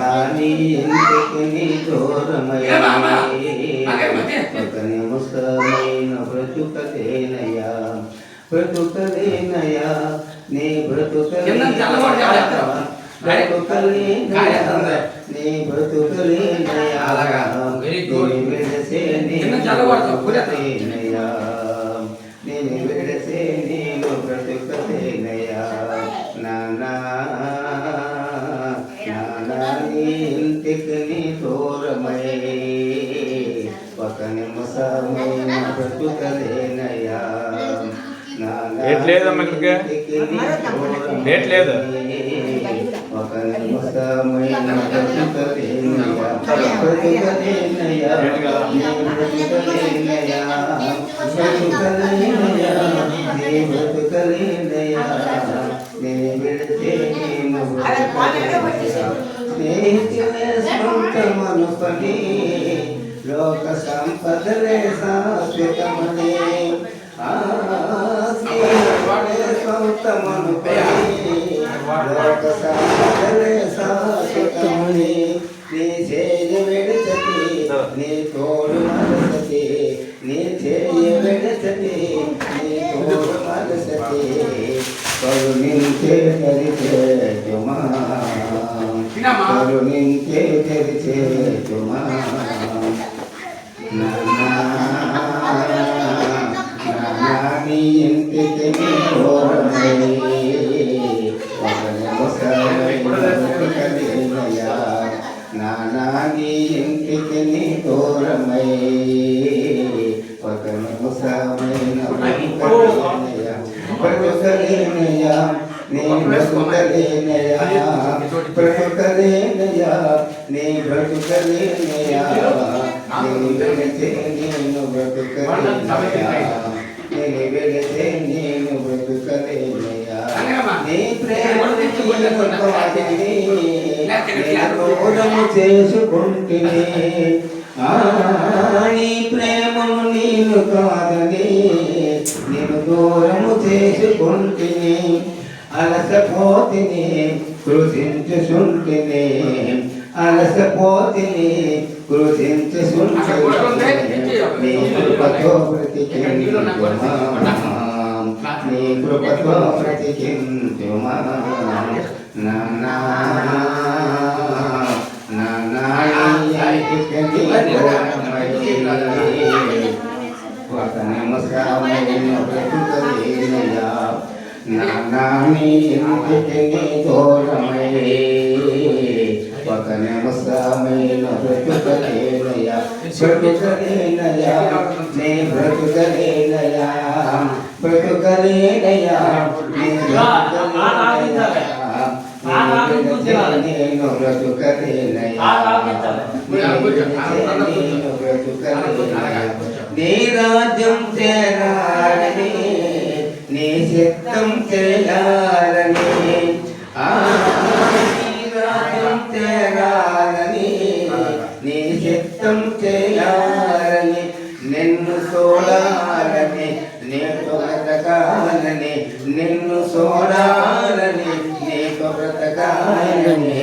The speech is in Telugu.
నాని ఇంటికి నీ దూరమై ఒక నిమిషమైన బ్రతుకలేనయ్యా బ్రతుకలేనయ్యా నీ బ్రతుకలేనయ్యా నీ బ్రతుకలేనయ్యా విడసే నేనయ్యా నేను విడసే నేను బ్రతుకలేనయ్యా నానా ఇంటికి నీ దూరమై ఒక నిమిషమైన బ్రతుకలేనయ్యా డేట్ లేదమ్మా ఇక్కడికి డేట్ లేదు ఒక నిమిషమైన బ్రతుకలేనయ్యా బ్రతుకలేనయ్యా బ్రతుకలేనయ్యా నీ బ్రతుకలేనయ్యా నేను విడితే నేను బ్రతుకలేనయ్యా స్నేహితులే సొంతమను పని లోక సంపదలే శాశ్వతమని స్నేహితులే సొంతమను పని లోక సంపదలే శాశ్వతమని నీ చేయ విడచతి నీ తోడు మనసతి నీ చేయ విడచతి నీ తోడు మనసతి కరుణించే తెరిచే తుమా కరుణించే తెరిచే తుమా నీ ఇంటికి నీ దూరమై ఒక నిమిషమైన బ్రతుకలేనయ్యా నానా నీ ఇంటికి నీ దూరమై ఒక నిమిషమైన బ్రతుకలేనయ్యా బ్రతుకలేనయ్యా నీ బ్రతుకలేనయ్యా బ్రతుకలేనయ్యా నీ బ్రతుకలేనయ్యా నేను వెళితే నేను బ్రతుకలేనయ్యా నేను వెళితే నేను బ్రతుకలేనయ్యా నీ ప్రేమను దూరము చేసుకుంటుని నీ ప్రేమను నేను కాదని నేను దూరము చేసుకుంటుని అలసపోతిని కృషించుచుంటిని అలసపోతిని కృషించుచుంటిని నీ కృపతో బ్రతికించుమా నీ కృపతో బ్రతికించుమా నానా ఒక నిమిషమైన బ్రతుకలేనయ్యా నానా నీ ఇంటికి నీ దూరమై ఒక నిమిషమైన బ్రతుకలేనయ్యా బ్రతుకలేనయ్యా నీ బ్రతుకలేనయ్యా బ్రతుకలేనయ్యా నీ బ్రతుకలేనయ్యా నేను బ్రతుకలేనయ్యా నేను బ్రతుకలేనయ్యా నీ రాజ్యం చేరాలని నీ చిత్తం చేయాలని నీ రాజ్యం చేరాలని నీ చిత్తం చేయాలని నిన్ను చూడాలని నీకు బ్రతకాలని నిన్ను చూడాలని నీకు బ్రతకాలని